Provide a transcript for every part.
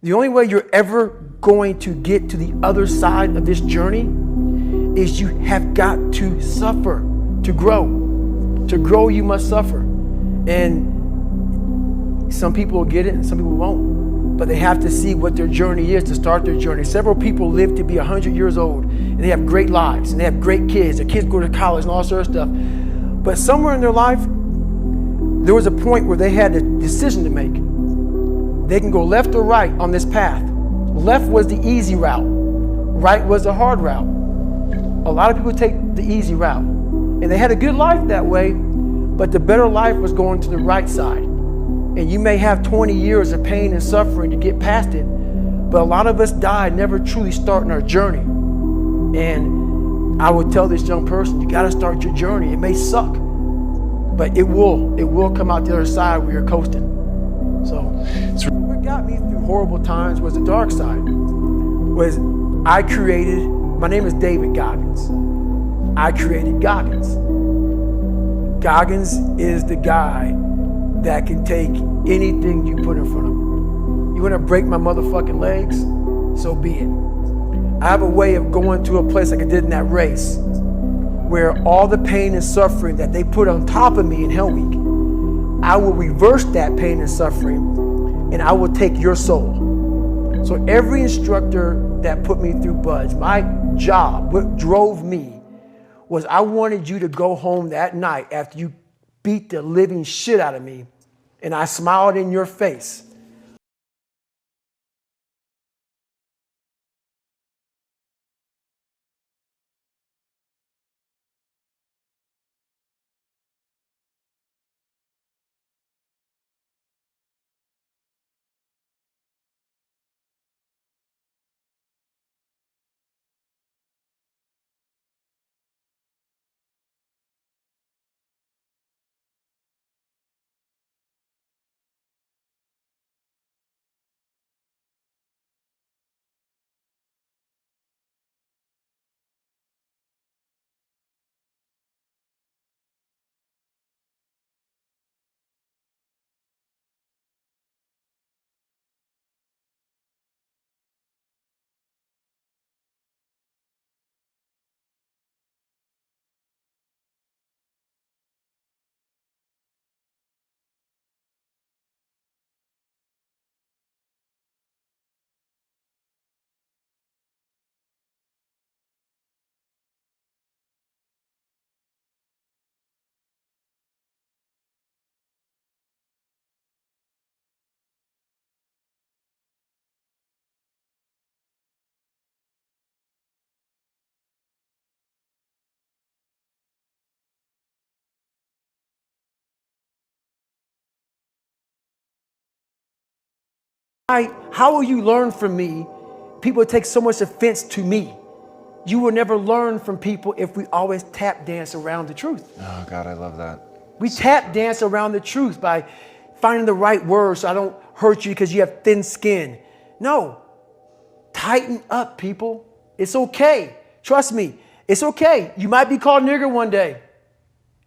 The only way you're ever going to get to the other side of this journey is you have got to suffer to grow. To grow, you must suffer. And some people will get it and some people won't. But they have to see what their journey is to start their journey. Several people live to be 100 years old and they have great lives and they have great kids. Their kids go to college and all sorts of stuff. But somewhere in their life, there was a point where they had a decision to make. They can go left or right on this path. Left was the easy route. Right was the hard route. A lot of people take the easy route. And they had a good life that way, but the better life was going to the right side. And you may have 20 years of pain and suffering to get past it, but a lot of us die never truly starting our journey. And I would tell this young person, you gotta start your journey. It may suck, but it will come out the other side where you're coasting. So what got me through horrible times was the dark side. My name is David Goggins. I created Goggins. Goggins is the guy that can take anything you put in front of him. You wanna break my motherfucking legs? So be it. I have a way of going to a place like I did in that race, where all the pain and suffering that they put on top of me in Hell Week, I will reverse that pain and suffering, and I will take your soul. So every instructor that put me through Budge, my job, what drove me, was I wanted you to go home that night after you beat the living shit out of me, and I smiled in your face. How will you learn from me? People take so much offense to me. You will never learn from people if we always tap dance around the truth. Oh God, I love that. We tap dance around the truth by finding the right words so I don't hurt you because you have thin skin. No, tighten up, people. It's okay. Trust me, it's okay. You might be called nigger one day.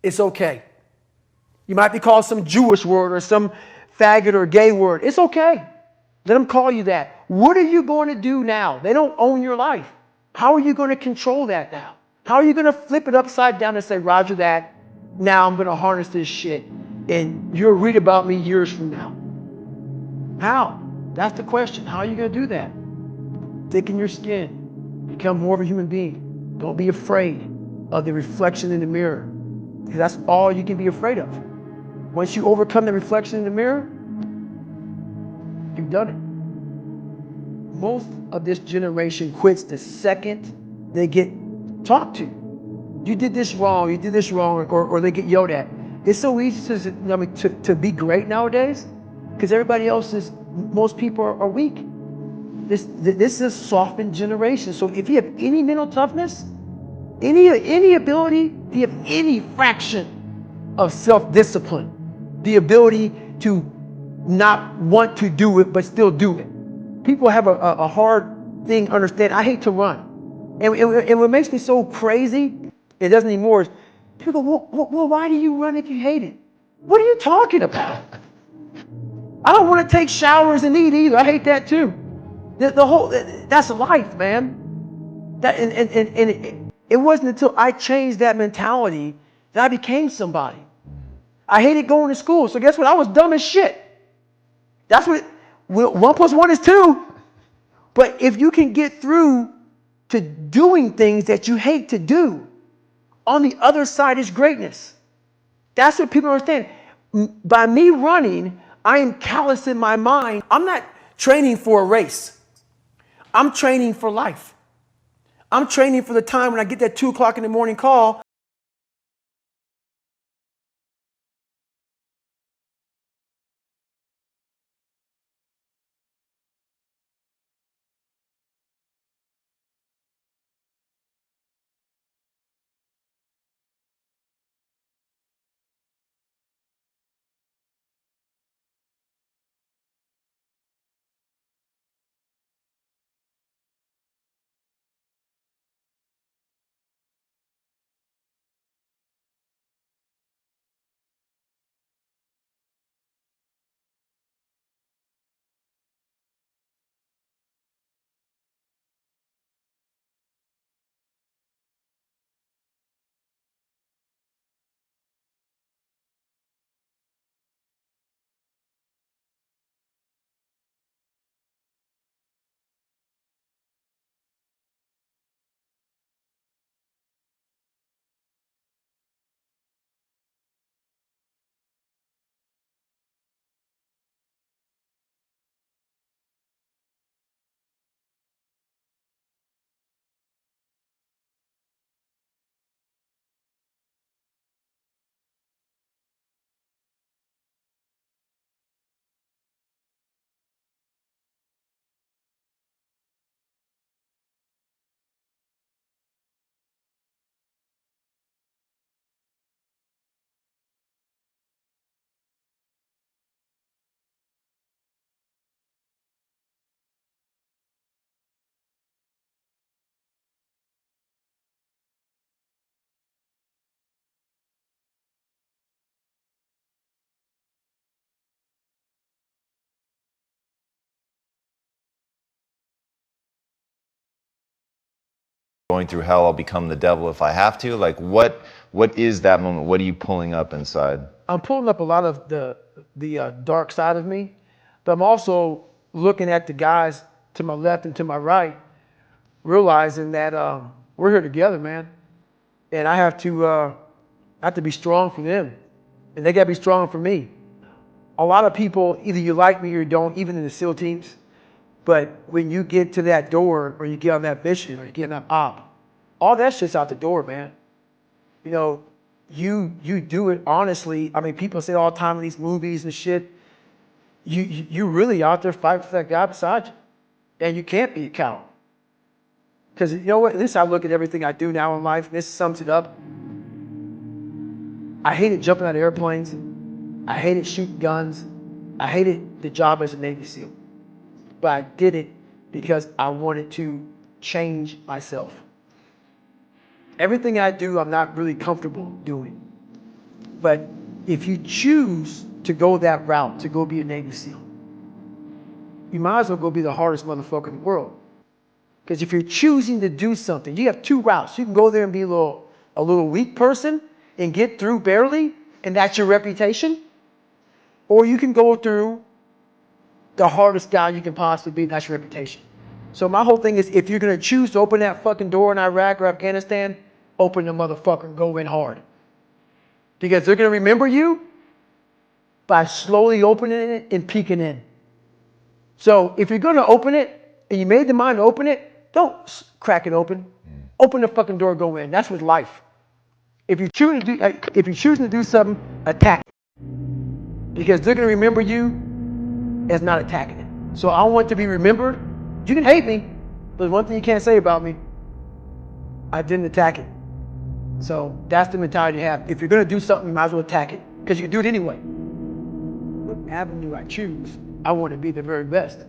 It's okay. You might be called some Jewish word or some faggot or gay word. It's okay. Let them call you that. What are you going to do now? They don't own your life. How are you going to control that now? How are you going to flip it upside down and say, Roger that, now I'm going to harness this shit and you'll read about me years from now? How? That's the question. How are you going to do that? Thicken your skin. Become more of a human being. Don't be afraid of the reflection in the mirror, because that's all you can be afraid of. Once you overcome the reflection in the mirror, you've done it. Most of this generation quits the second they get talked to. You did this wrong, or they get yelled at. It's so easy to be great nowadays because most people are weak. This is a softened generation. So if you have any mental toughness, any ability, if you have any fraction of self-discipline, the ability to not want to do it, but still do it. People have a hard thing to understand. I hate to run. And what makes me so crazy, it doesn't anymore, is people go, well, why do you run if you hate it? What are you talking about? I don't want to take showers and eat either. I hate that too. The whole, that's life, man. It wasn't until I changed that mentality that I became somebody. I hated going to school. So guess what? I was dumb as shit. That's what, 1 + 1 is 2. But if you can get through to doing things that you hate to do, on the other side is greatness. That's what people don't understand. By me running, I am callous in my mind. I'm not training for a race. I'm training for life. I'm training for the time when I get that 2 o'clock in the morning call. Going through hell, I'll become the devil if I have to. Like, what is that moment? What are you pulling up inside? I'm pulling up a lot of the dark side of me, but I'm also looking at the guys to my left and to my right, realizing that we're here together, man. And I have to be strong for them, and they got to be strong for me. A lot of people, either you like me or you don't, even in the SEAL teams. But when you get to that door, or you get on that mission, or you get on that op, all that shit's out the door, man. You know, you do it honestly. I mean, people say all the time in these movies and shit, you really out there fighting for that guy beside you. And you can't be a coward. Because you know what? This is how I look at everything I do now in life. This sums it up. I hated jumping out of airplanes. I hated shooting guns. I hated the job as a Navy SEAL. But I did it because I wanted to change myself. Everything I do, I'm not really comfortable doing. But if you choose to go that route, to go be a Navy SEAL, you might as well go be the hardest motherfucker in the world. Because if you're choosing to do something, you have 2 routes. You can go there and be a little weak person and get through barely, and that's your reputation. Or you can go through the hardest guy you can possibly be, and that's your reputation. So my whole thing is, if you're going to choose to open that fucking door in Iraq or Afghanistan, open the motherfucker and go in hard. Because they're going to remember you by slowly opening it and peeking in. So if you're going to open it, and you made the mind to open it, don't crack it open. Open the fucking door, go in. That's with life. If you're choosing to do something, attack it. Because they're going to remember you as not attacking it. So I want to be remembered. You can hate me, but one thing you can't say about me, I didn't attack it. So that's the mentality you have. If you're going to do something, you might as well attack it, because you can do it anyway. What avenue I choose, I want to be the very best.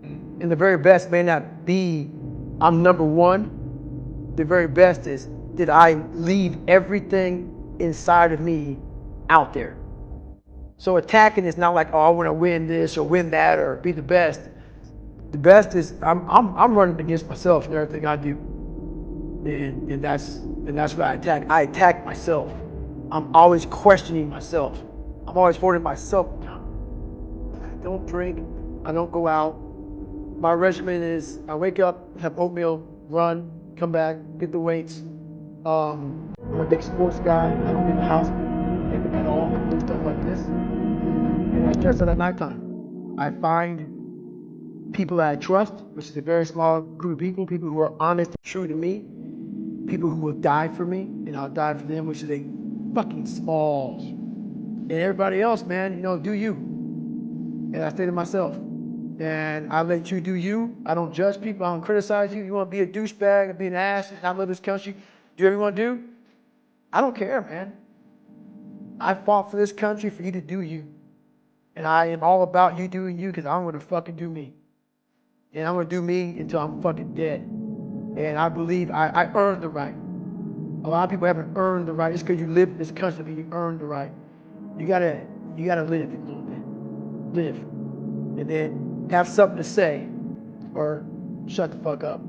And the very best may not be I'm number one. The very best is, did I leave everything inside of me out there? So attacking is not like, oh, I want to win this or win that or be the best. The best is I'm running against myself in everything I do, and that's what I attack. I attack myself. I'm always questioning myself. I'm always holding myself down. I don't drink. I don't go out. My regimen is I wake up, have oatmeal, run, come back, get the weights. I'm a big sports guy. I don't leave the house at all. I do stuff like this. And I stress it at nighttime. I find people that I trust, which is a very small group of people, people who are honest and true to me, people who will die for me, and I'll die for them, which is a fucking small. And everybody else, man, do you. And I say to myself, and I let you do you. I don't judge people. I don't criticize you. You want to be a douchebag and be an ass and not live this country, do whatever you want to do. I don't care, man. I fought for this country for you to do you. And I am all about you doing you because I'm going to fucking do me. And I'm going to do me until I'm fucking dead. And I believe I earned the right. A lot of people haven't earned the right. Just because you live in this country, you earned the right. You gotta live a little bit. Live. And then have something to say or shut the fuck up.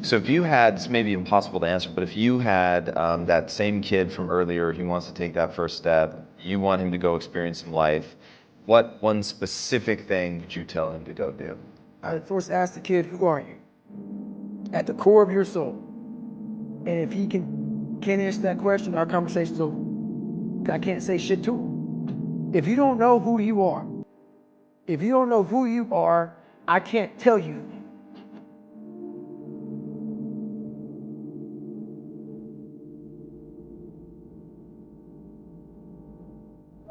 So if you had, it's maybe impossible to answer, but if you had that same kid from earlier, he wants to take that first step, you want him to go experience some life, what one specific thing would you tell him to go do? I first ask the kid, who are you? At the core of your soul. And if he can't answer that question, our conversation's over. I can't say shit to him. If you don't know who you are, I can't tell you